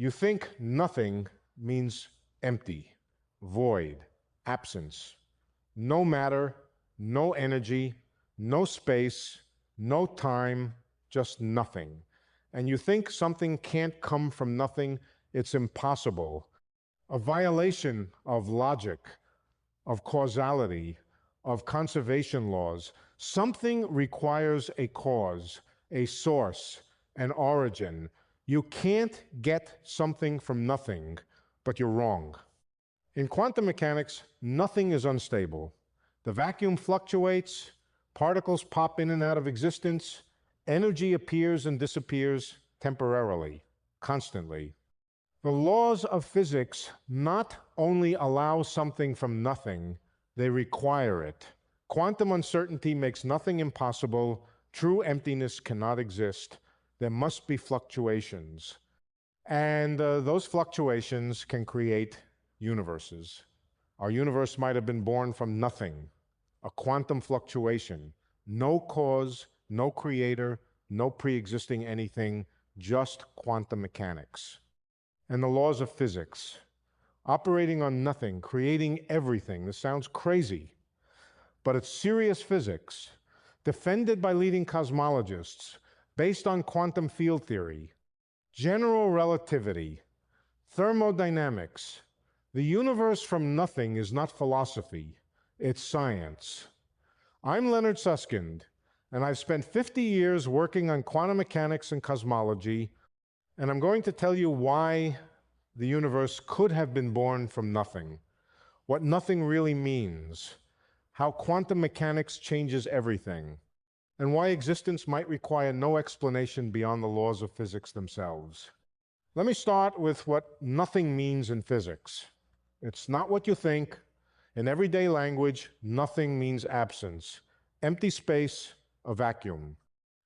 You think nothing means empty, void, absence. No matter, no energy, no space, no time, just nothing. And you think something can't come from nothing, it's impossible. A violation of logic, of causality, of conservation laws. Something requires a cause, a source, an origin. You can't get something from nothing, but you're wrong. In quantum mechanics, nothing is unstable. The vacuum fluctuates, particles pop in and out of existence, energy appears and disappears temporarily, constantly. The laws of physics not only allow something from nothing, they require it. Quantum uncertainty makes nothing impossible. True emptiness cannot exist. There must be fluctuations. And those fluctuations can create universes. Our universe might have been born from nothing, a quantum fluctuation. No cause, no creator, no pre-existing anything, just quantum mechanics. And the laws of physics, operating on nothing, creating everything. This sounds crazy, but it's serious physics, defended by leading cosmologists, based on quantum field theory, general relativity, thermodynamics. The universe from nothing is not philosophy, it's science. I'm Leonard Susskind, and I've spent 50 years working on quantum mechanics and cosmology, and I'm going to tell you why the universe could have been born from nothing, what nothing really means, how quantum mechanics changes everything, and why existence might require no explanation beyond the laws of physics themselves. Let me start with what nothing means in physics. It's not what you think. In everyday language, nothing means absence, empty space, a vacuum.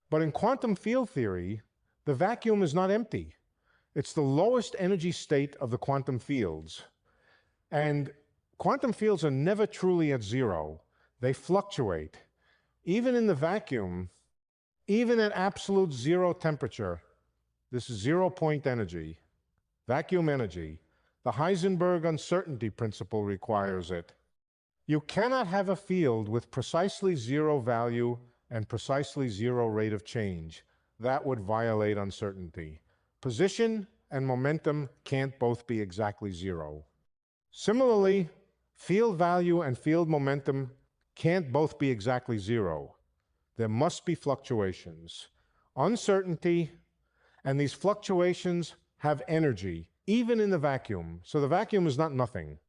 But in quantum field theory, the vacuum is not empty. It's the lowest energy state of the quantum fields. And quantum fields are never truly at zero. They fluctuate. Even in the vacuum, even at absolute zero temperature, this is zero-point energy, vacuum energy. The Heisenberg uncertainty principle requires it. You cannot have a field with precisely zero value and precisely zero rate of change. That would violate uncertainty. Position and momentum can't both be exactly zero. Similarly, field value and field momentum can't both be exactly zero. There must be fluctuations, uncertainty, and these fluctuations have energy, even in the vacuum. So the vacuum is not nothing.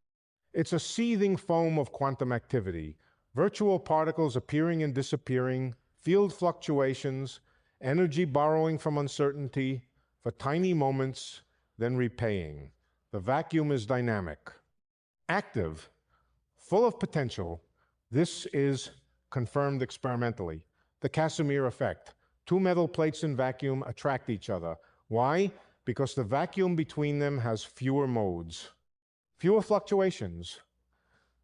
It's a seething foam of quantum activity, virtual particles appearing and disappearing, field fluctuations, energy borrowing from uncertainty for tiny moments, then repaying. The vacuum is dynamic, active, full of potential. This is confirmed experimentally. The Casimir effect. Two metal plates in vacuum attract each other. Why? Because the vacuum between them has fewer modes, fewer fluctuations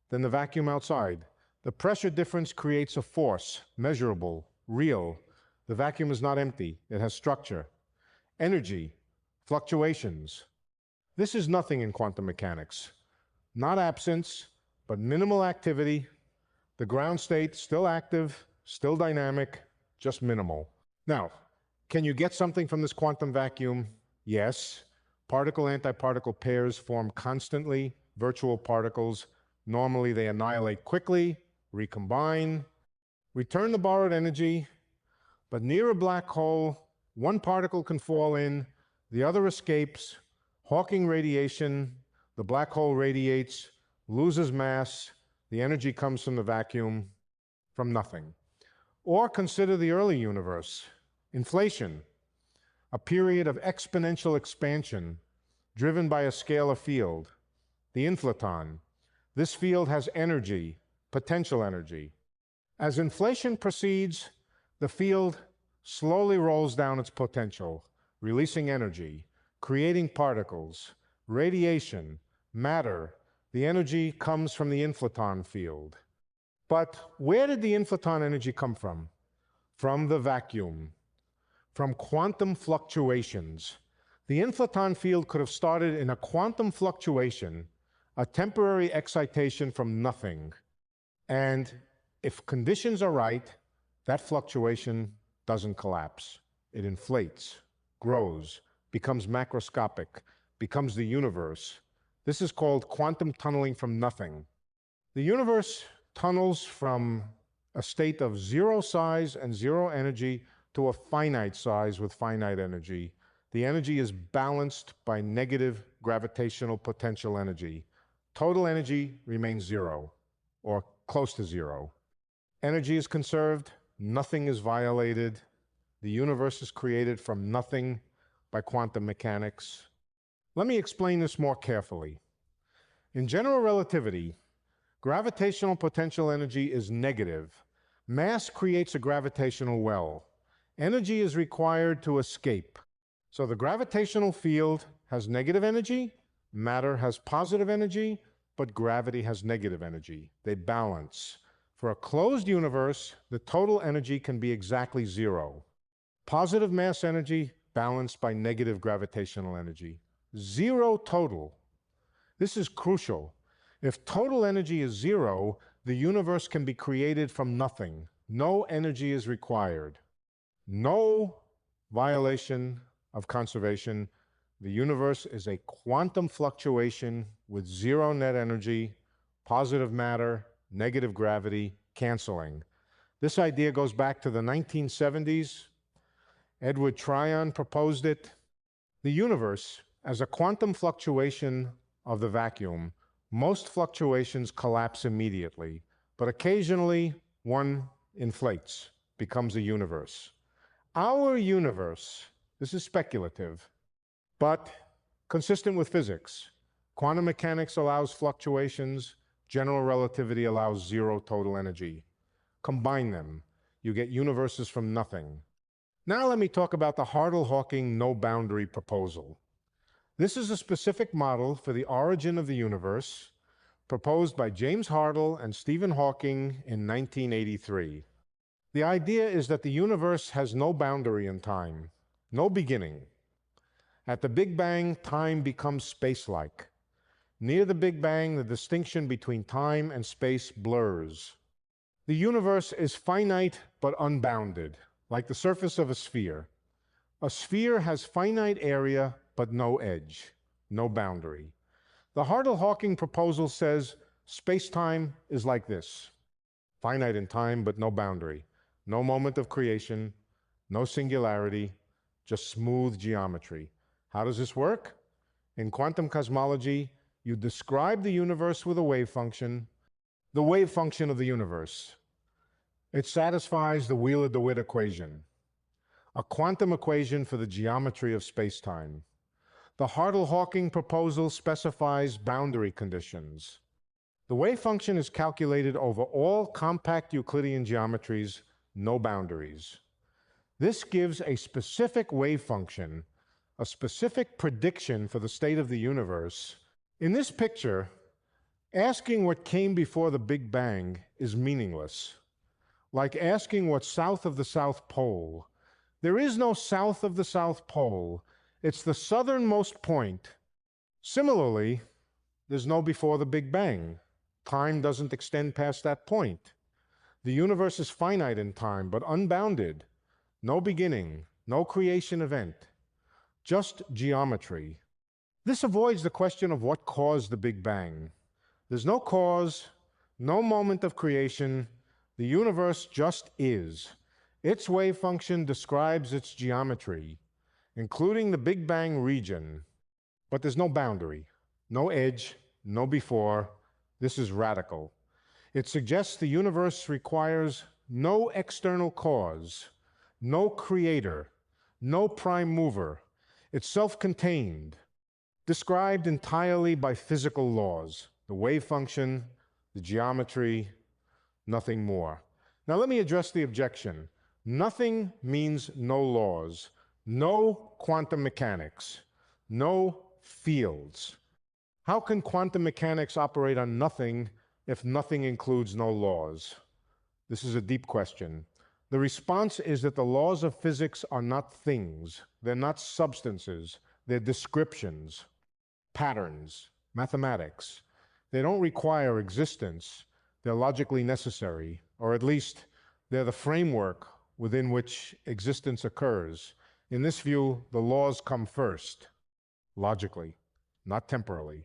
than the vacuum outside. The pressure difference creates a force, measurable, real. The vacuum is not empty. It has structure, energy, fluctuations. This is nothing in quantum mechanics. Not absence, but minimal activity. The ground state still active, still dynamic, just minimal. Now, can you get something from this quantum vacuum? Yes. Particle-antiparticle pairs form constantly, virtual particles. Normally they annihilate quickly, recombine, return the borrowed energy, but near a black hole, one particle can fall in, the other escapes, Hawking radiation, the black hole radiates, loses mass, the energy comes from the vacuum, from nothing. Or consider the early universe, inflation, a period of exponential expansion driven by a scalar field, the inflaton. This field has energy, potential energy. As inflation proceeds, the field slowly rolls down its potential, releasing energy, creating particles, radiation, matter. The energy comes from the inflaton field. But where did the inflaton energy come from? From the vacuum, from quantum fluctuations. The inflaton field could have started in a quantum fluctuation, a temporary excitation from nothing. And if conditions are right, that fluctuation doesn't collapse. It inflates, grows, becomes macroscopic, becomes the universe. This is called quantum tunneling from nothing. The universe tunnels from a state of zero size and zero energy to a finite size with finite energy. The energy is balanced by negative gravitational potential energy. Total energy remains zero, or close to zero. Energy is conserved, nothing is violated. The universe is created from nothing by quantum mechanics. Let me explain this more carefully. In general relativity, gravitational potential energy is negative. Mass creates a gravitational well. Energy is required to escape. So the gravitational field has negative energy, matter has positive energy, but gravity has negative energy. They balance. For a closed universe, the total energy can be exactly zero. Positive mass energy balanced by negative gravitational energy. Zero total. This is crucial. If total energy is zero, the universe can be created from nothing. No energy is required. No violation of conservation. The universe is a quantum fluctuation with zero net energy, positive matter, negative gravity, canceling. This idea goes back to the 1970s. Edward Tryon proposed it. The universe, as a quantum fluctuation of the vacuum, most fluctuations collapse immediately, but occasionally one inflates, becomes a universe. Our universe, this is speculative, but consistent with physics. Quantum mechanics allows fluctuations, general relativity allows zero total energy. Combine them, you get universes from nothing. Now let me talk about the Hartle-Hawking no-boundary proposal. This is a specific model for the origin of the universe proposed by James Hartle and Stephen Hawking in 1983. The idea is that the universe has no boundary in time, no beginning. At the Big Bang, time becomes space-like. Near the Big Bang, the distinction between time and space blurs. The universe is finite but unbounded, like the surface of a sphere. A sphere has finite area but no edge, no boundary. The Hartle-Hawking proposal says space-time is like this. Finite in time but no boundary. No moment of creation, no singularity, just smooth geometry. How does this work? In quantum cosmology, you describe the universe with a wave function, the wave function of the universe. It satisfies the Wheeler-DeWitt equation, a quantum equation for the geometry of space-time. The Hartle-Hawking proposal specifies boundary conditions. The wave function is calculated over all compact Euclidean geometries, no boundaries. This gives a specific wave function, a specific prediction for the state of the universe. In this picture, asking what came before the Big Bang is meaningless, like asking what's south of the South Pole. There is no south of the South Pole. It's the southernmost point. Similarly, there's no before the Big Bang. Time doesn't extend past that point. The universe is finite in time, but unbounded. No beginning, no creation event, just geometry. This avoids the question of what caused the Big Bang. There's no cause, no moment of creation. The universe just is. Its wave function describes its geometry, including the Big Bang region. But there's no boundary, no edge, no before. This is radical. It suggests the universe requires no external cause, no creator, no prime mover. It's self-contained, described entirely by physical laws, the wave function, the geometry, nothing more. Now let me address the objection. Nothing means no laws, no quantum mechanics, no fields. How can quantum mechanics operate on nothing if nothing includes no laws? This is a deep question. The response is that the laws of physics are not things. They're not substances. They're descriptions, patterns, mathematics. They don't require existence. They're logically necessary, or at least they're the framework within which existence occurs. In this view, the laws come first, logically, not temporally.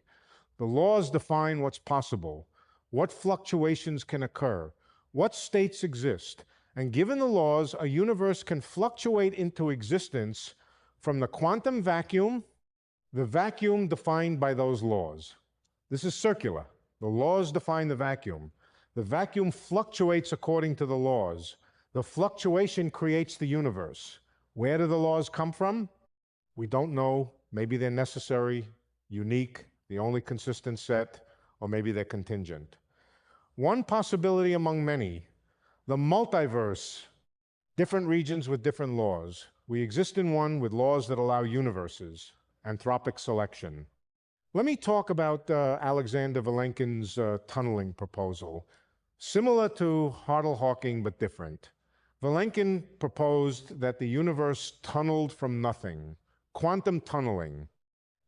The laws define what's possible, what fluctuations can occur, what states exist, and given the laws, a universe can fluctuate into existence from the quantum vacuum, the vacuum defined by those laws. This is circular. The laws define the vacuum. The vacuum fluctuates according to the laws. The fluctuation creates the universe. Where do the laws come from? We don't know. Maybe they're necessary, unique, the only consistent set, or maybe they're contingent. One possibility among many, the multiverse, different regions with different laws. We exist in one with laws that allow universes, anthropic selection. Let me talk about Alexander Vilenkin's tunneling proposal. Similar to Hartle-Hawking, but different. Vilenkin proposed that the universe tunneled from nothing, quantum tunneling.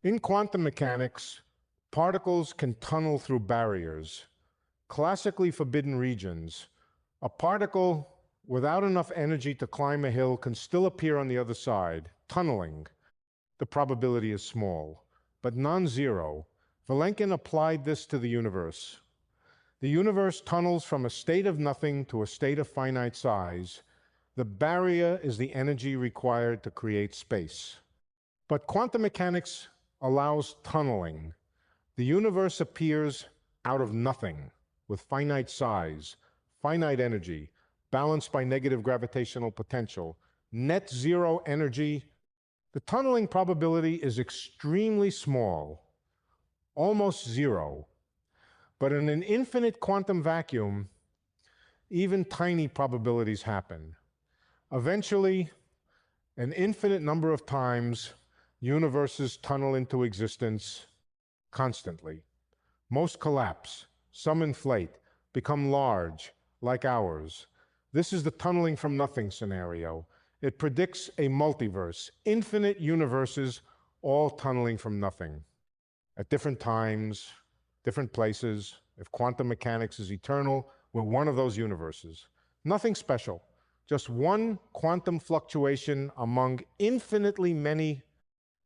In quantum mechanics, particles can tunnel through barriers, classically forbidden regions. A particle without enough energy to climb a hill can still appear on the other side, tunneling. The probability is small, but non-zero. Vilenkin applied this to the universe. The universe tunnels from a state of nothing to a state of finite size. The barrier is the energy required to create space. But quantum mechanics allows tunneling. The universe appears out of nothing, with finite size, finite energy, balanced by negative gravitational potential, net zero energy. The tunneling probability is extremely small, almost zero. But in an infinite quantum vacuum, even tiny probabilities happen. Eventually, an infinite number of times, universes tunnel into existence constantly. Most collapse, some inflate, become large, like ours. This is the tunneling from nothing scenario. It predicts a multiverse, infinite universes, all tunneling from nothing. At different times, different places. If quantum mechanics is eternal, we're one of those universes. Nothing special, just one quantum fluctuation among infinitely many.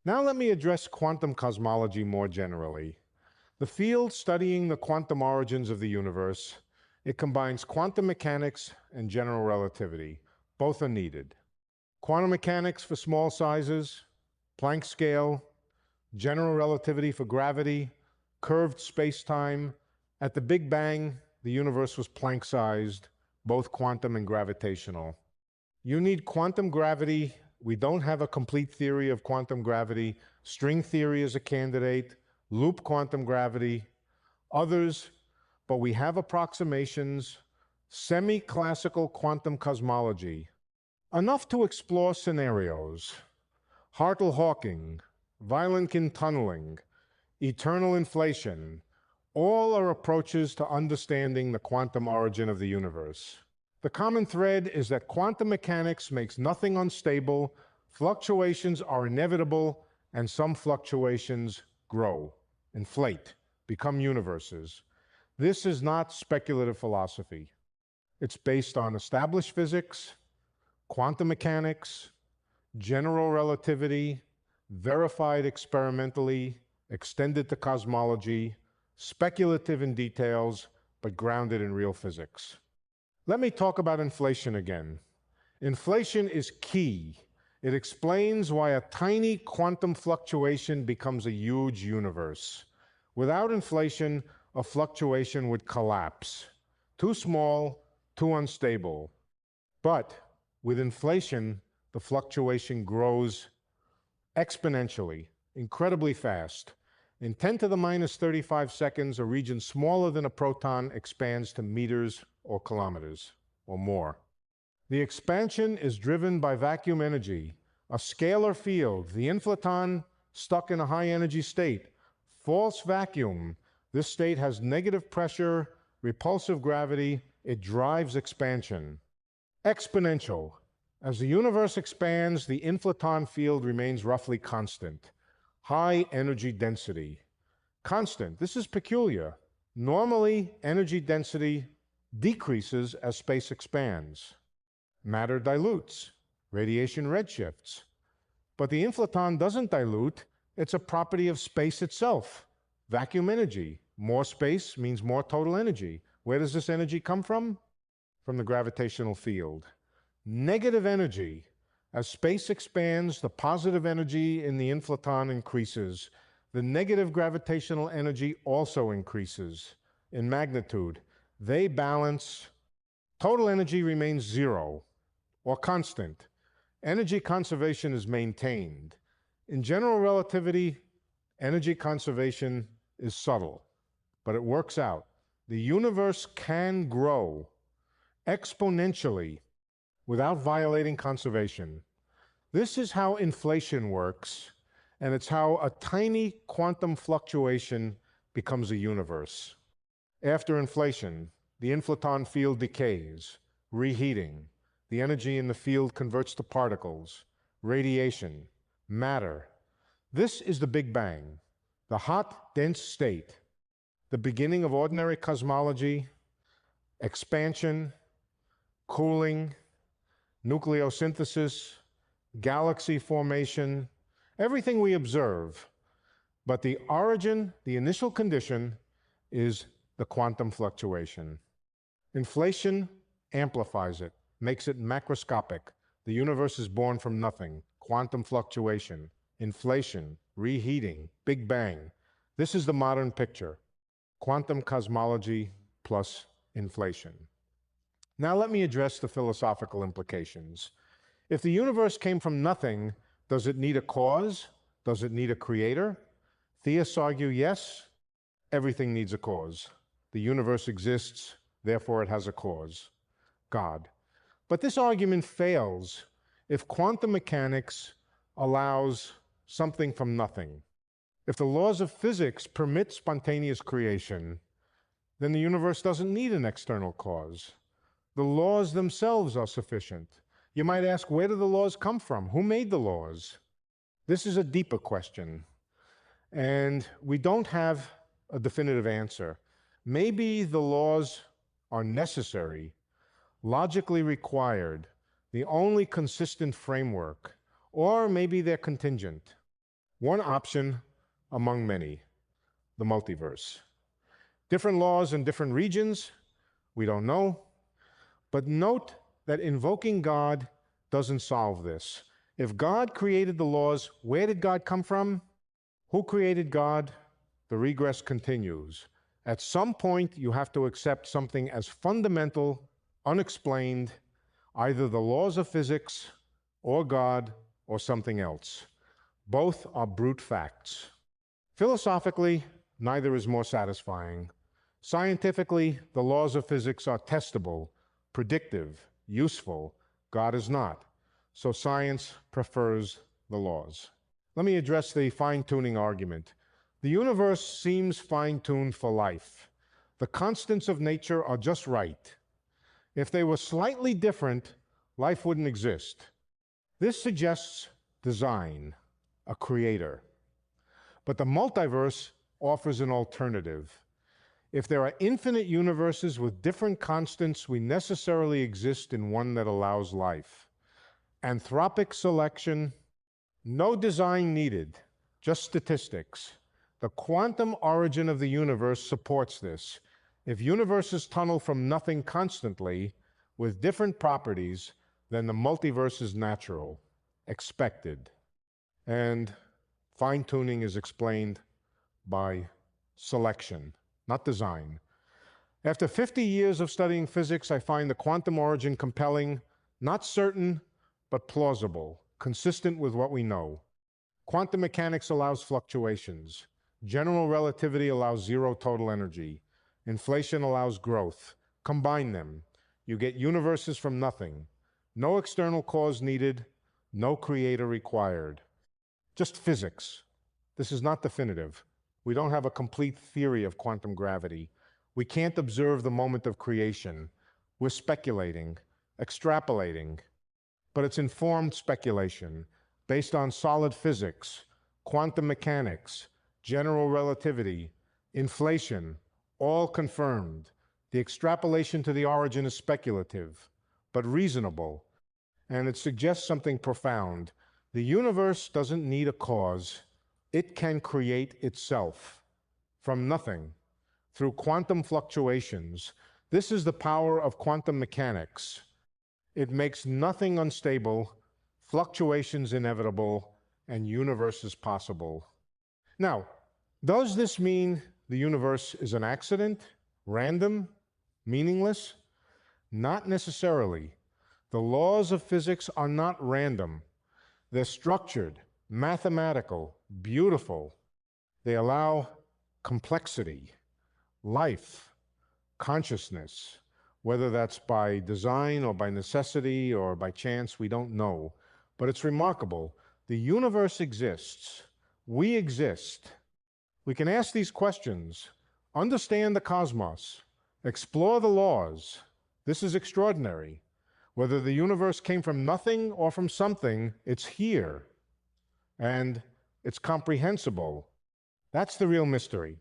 Now let me address quantum cosmology more generally. The field studying the quantum origins of the universe, it combines quantum mechanics and general relativity. Both are needed. Quantum mechanics for small sizes, Planck scale, general relativity for gravity, curved space-time. At the Big Bang, the universe was Planck-sized, both quantum and gravitational. You need quantum gravity. We don't have a complete theory of quantum gravity. String theory is a candidate, loop quantum gravity, others, but we have approximations, semi-classical quantum cosmology, enough to explore scenarios, Hartle-Hawking, Vilenkin tunneling, eternal inflation, all are approaches to understanding the quantum origin of the universe. The common thread is that quantum mechanics makes nothing unstable, fluctuations are inevitable, and some fluctuations grow, inflate, become universes. This is not speculative philosophy. It's based on established physics, quantum mechanics, general relativity, verified experimentally, extended to cosmology, speculative in details, but grounded in real physics. Let me talk about inflation again. Inflation is key. It explains why a tiny quantum fluctuation becomes a huge universe. Without inflation, a fluctuation would collapse. Too small, too unstable. But with inflation, the fluctuation grows exponentially, incredibly fast. In 10 to the minus 35 seconds, a region smaller than a proton expands to meters or kilometers or more. The expansion is driven by vacuum energy, a scalar field, the inflaton stuck in a high energy state, false vacuum. This state has negative pressure, repulsive gravity, it drives expansion. Exponential. As the universe expands, the inflaton field remains roughly constant. high energy density. Constant. This is peculiar. Normally, energy density decreases as space expands. Matter dilutes. Radiation redshifts. But the inflaton doesn't dilute. It's a property of space itself. Vacuum energy. More space means more total energy. Where does this energy come from? From the gravitational field. Negative energy. As space expands, the positive energy in the inflaton increases. The negative gravitational energy also increases in magnitude. They balance. Total energy remains zero or constant. Energy conservation is maintained. In general relativity, energy conservation is subtle, but it works out. The universe can grow exponentially without violating conservation. This is how inflation works, and it's how a tiny quantum fluctuation becomes a universe. After inflation, the inflaton field decays, reheating. The energy in the field converts to particles, radiation, matter. This is the Big Bang, the hot, dense state, the beginning of ordinary cosmology, expansion, cooling, nucleosynthesis, galaxy formation, everything we observe. But the origin, the initial condition, is the quantum fluctuation. Inflation amplifies it, makes it macroscopic. The universe is born from nothing. Quantum fluctuation, inflation, reheating, Big Bang. This is the modern picture. Quantum cosmology plus inflation. Now let me address the philosophical implications. If the universe came from nothing, does it need a cause? Does it need a creator? Theists argue yes, everything needs a cause. The universe exists, therefore it has a cause, God. But this argument fails if quantum mechanics allows something from nothing. If the laws of physics permit spontaneous creation, then the universe doesn't need an external cause. The laws themselves are sufficient. You might ask, where do the laws come from? Who made the laws? This is a deeper question, and we don't have a definitive answer. Maybe the laws are necessary, logically required, the only consistent framework, or maybe they're contingent. One option among many, the multiverse. Different laws in different regions, we don't know. But note that invoking God doesn't solve this. If God created the laws, where did God come from? Who created God? The regress continues. At some point, you have to accept something as fundamental, unexplained, either the laws of physics, or God, or something else. Both are brute facts. Philosophically, neither is more satisfying. Scientifically, the laws of physics are testable, predictive, useful. God is not. So science prefers the laws. Let me address the fine-tuning argument. The universe seems fine-tuned for life. The constants of nature are just right. If they were slightly different, life wouldn't exist. This suggests design, a creator. But the multiverse offers an alternative. If there are infinite universes with different constants, we necessarily exist in one that allows life. Anthropic selection, no design needed, just statistics. The quantum origin of the universe supports this. If universes tunnel from nothing constantly, with different properties, then the multiverse is natural, expected. And fine-tuning is explained by selection, not design. After 50 years of studying physics, I find the quantum origin compelling, not certain, but plausible, consistent with what we know. Quantum mechanics allows fluctuations. General relativity allows zero total energy. Inflation allows growth. Combine them. You get universes from nothing. No external cause needed, no creator required. Just physics. This is not definitive. We don't have a complete theory of quantum gravity. We can't observe the moment of creation. We're speculating, extrapolating. But it's informed speculation, based on solid physics, quantum mechanics, general relativity, inflation, all confirmed. The extrapolation to the origin is speculative, but reasonable, and it suggests something profound. The universe doesn't need a cause. It can create itself from nothing through quantum fluctuations. This is the power of quantum mechanics. It makes nothing unstable, fluctuations inevitable, and universes possible. Now, does this mean the universe is an accident, random, meaningless? Not necessarily. The laws of physics are not random. They're structured, mathematical, beautiful. They allow complexity, life, consciousness, whether that's by design or by necessity or by chance, we don't know. But it's remarkable. The universe exists. We exist. We can ask these questions, understand the cosmos, explore the laws. This is extraordinary. Whether the universe came from nothing or from something, it's here. And it's comprehensible. That's the real mystery.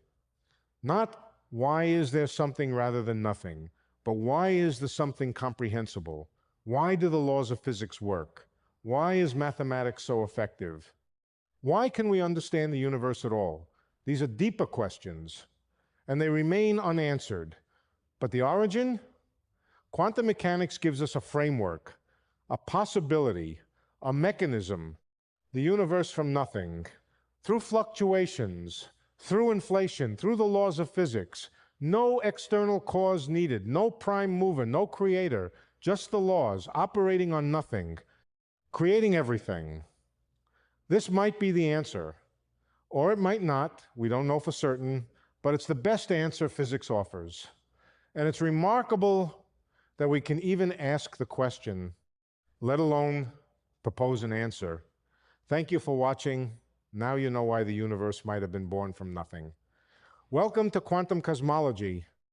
Not why is there something rather than nothing, but why is the something comprehensible? Why do the laws of physics work? Why is mathematics so effective? Why can we understand the universe at all? These are deeper questions, and they remain unanswered. But the origin? Quantum mechanics gives us a framework, a possibility, a mechanism, the universe from nothing, through fluctuations, through inflation, through the laws of physics. No external cause needed, no prime mover, no creator, just the laws operating on nothing, creating everything. This might be the answer, or it might not. We don't know for certain, but it's the best answer physics offers. And it's remarkable that we can even ask the question, let alone propose an answer. Thank you for watching. Now you know why the universe might have been born from nothing. Welcome to Quantum Cosmology.